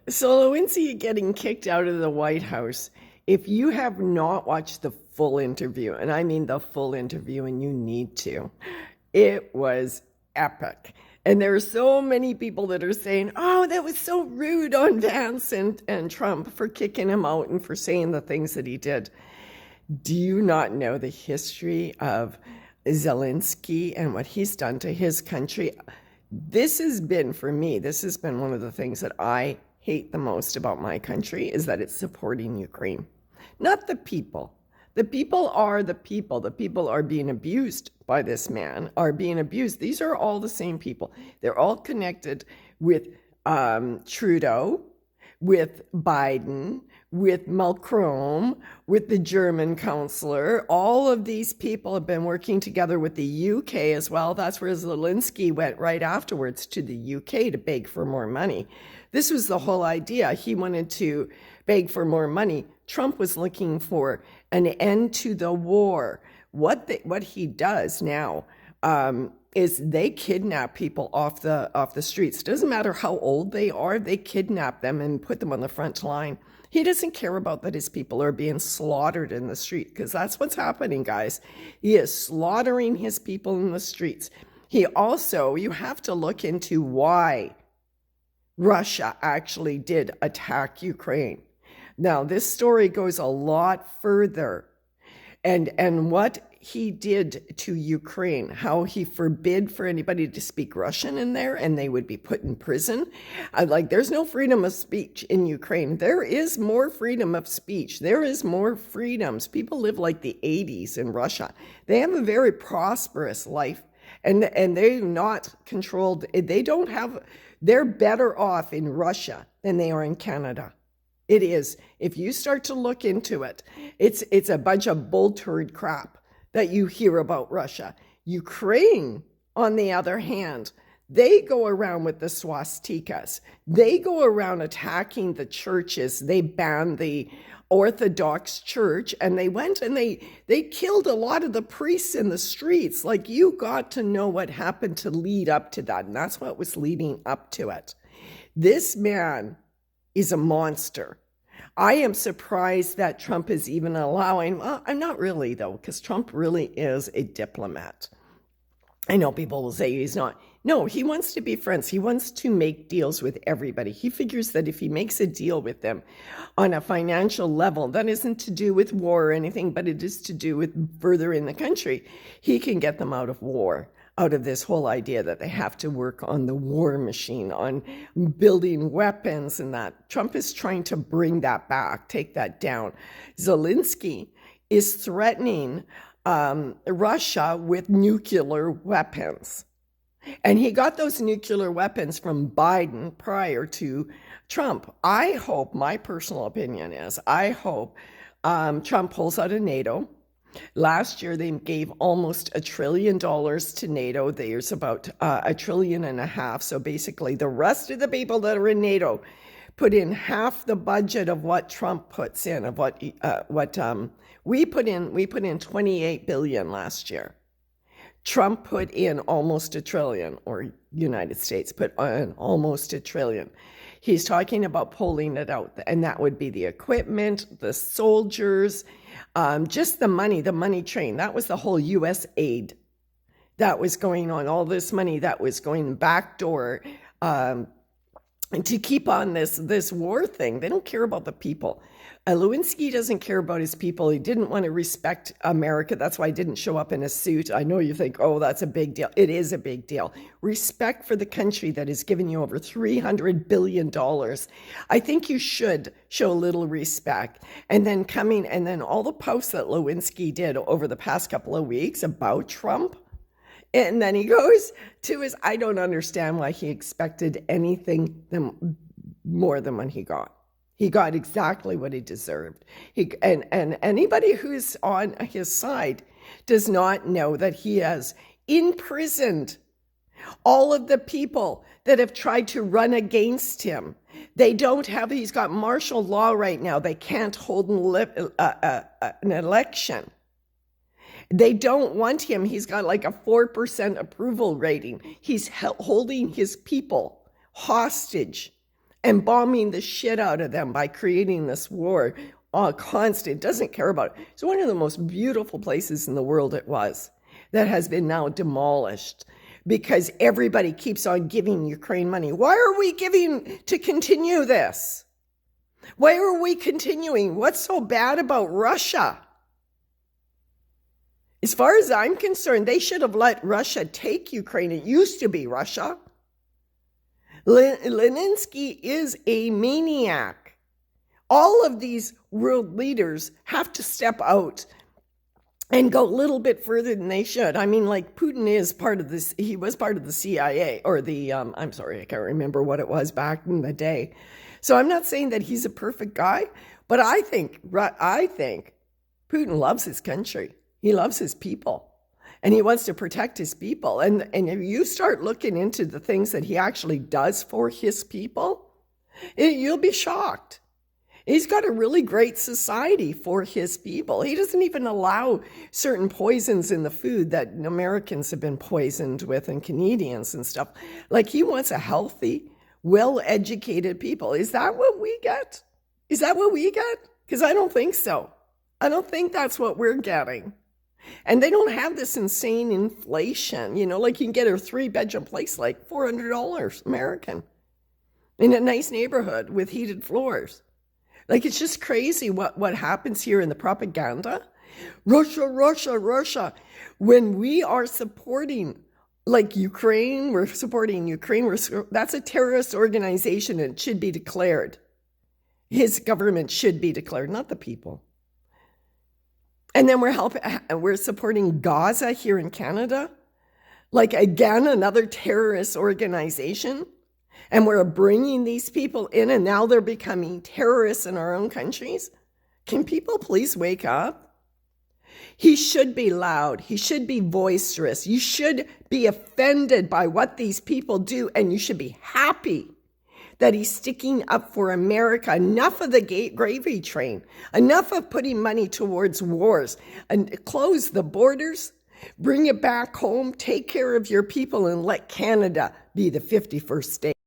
So Lewinsky getting kicked out of the White House. If you have not watched the full interview, and I mean the full interview, and you need to, it was epic. And there are so many people that are saying, oh, that was so rude on Vance and Trump for kicking him out and for saying the things that he did. Do you not know the history of Zelensky and what he's done to his country? This has been, for me, this has been one of the things that I hate the most about my country is that it's supporting Ukraine, not the people. The people are the people. The people are being abused by this man, are being abused. These are all the same people. They're all connected with Trudeau, with Biden, with Macron, with the German chancellor. All of these people have been working together with the UK as well. That's where Zelensky went right afterwards to the UK to beg for more money. This was the whole idea. He wanted to beg for more money. Trump was looking for an end to the war. What he does now is they kidnap people off the streets. Doesn't matter how old they are, they kidnap them and put them on the front line. He doesn't care about that his people are being slaughtered in the street, because that's what's happening, guys. He is slaughtering his people in the streets. He also, you have to look into why Russia actually did attack Ukraine. Now, this story goes a lot further. And what he did to Ukraine, how he forbid for anybody to speak Russian in there and they would be put in prison. There's no freedom of speech in Ukraine. There is more freedom of speech. There is more freedoms. People live like the 80s in Russia. They have a very prosperous life and they're not controlled. They're better off in Russia than they are in Canada. It is. If you start to look into it, it's a bunch of bull turd crap that you hear about Russia. Ukraine, on the other hand, they go around with the swastikas. They go around attacking the churches. They banned the Orthodox Church, and they went and they killed a lot of the priests in the streets. Like, you got to know what happened to lead up to that, and that's what was leading up to it. This man is a monster. I am surprised that Trump is even allowing, well, I'm not really though, because Trump really is a diplomat. I know people will say he's not. No, he wants to be friends. He wants to make deals with everybody. He figures that if he makes a deal with them on a financial level, that isn't to do with war or anything, but it is to do with furthering the country. He can get them out of war, out of this whole idea that they have to work on the war machine, on building weapons and that. Trump is trying to bring that back, take that down. Zelensky is threatening Russia with nuclear weapons. And he got those nuclear weapons from Biden prior to Trump. I hope, my personal opinion is, I hope Trump pulls out of NATO. Last year, they gave almost $1 trillion to NATO. There's about $1.5 trillion. So basically, the rest of the people that are in NATO put in half the budget of what Trump puts in, of what we put in. We put in $28 billion last year. Trump put in almost $1 trillion, or United States put in almost $1 trillion. He's talking about pulling it out, and that would be the equipment, the soldiers, just the money train. That was the whole U.S. aid that was going on, all this money that was going backdoor to keep on this war thing. They don't care about the people. Lewinsky doesn't care about his people. He didn't want to respect America. That's why he didn't show up in a suit. I know you think, oh, that's a big deal. It is a big deal. Respect for the country that has given you over $300 billion. I think you should show a little respect. And then all the posts that Lewinsky did over the past couple of weeks about Trump, and then he goes to I don't understand why he expected anything more than what he got. He got exactly what he deserved. And anybody who's on his side does not know that he has imprisoned all of the people that have tried to run against him. He's got martial law right now. They can't hold an election. They don't want him. He's got like a 4% approval rating. He's holding his people hostage. and bombing the shit out of them by creating this war, constant, doesn't care about it. It's one of the most beautiful places in the world it was, that has been now demolished because everybody keeps on giving Ukraine money. Why are we giving to continue this? Why are we continuing? What's so bad about Russia? As far as I'm concerned, they should have let Russia take Ukraine. It used to be Russia. Zelensky is a maniac. All of these world leaders have to step out and go a little bit further than they should. I mean, like, Putin is part of this. He was part of the CIA, or the, I'm sorry, I can't remember what it was back in the day. So I'm not saying that he's a perfect guy, but I think Putin loves his country. He loves his people, and he wants to protect his people. And if you start looking into the things that he actually does for his people, you'll be shocked. He's got a really great society for his people. He doesn't even allow certain poisons in the food that Americans have been poisoned with, and Canadians and stuff. Like, he wants a healthy, well-educated people. Is that what we get? Is that what we get? Because I don't think so. I don't think that's what we're getting. And they don't have this insane inflation. You know, like, you can get a 3-bedroom place like $400 American in a nice neighborhood with heated floors. Like, it's just crazy what happens here in the propaganda. Russia, Russia, Russia. When we are supporting, like, Ukraine, we're supporting Ukraine. That's a terrorist organization, and it should be declared. His government should be declared, not the people. And then we're supporting Gaza here in Canada. Like, again, another terrorist organization. And we're bringing these people in, and now they're becoming terrorists in our own countries. Can people please wake up? He should be loud. He should be boisterous. You should be offended by what these people do, and you should be happy that he's sticking up for America. Enough of the gravy train. Enough of putting money towards wars. And close the borders. Bring it back home. Take care of your people, and let Canada be the 51st state.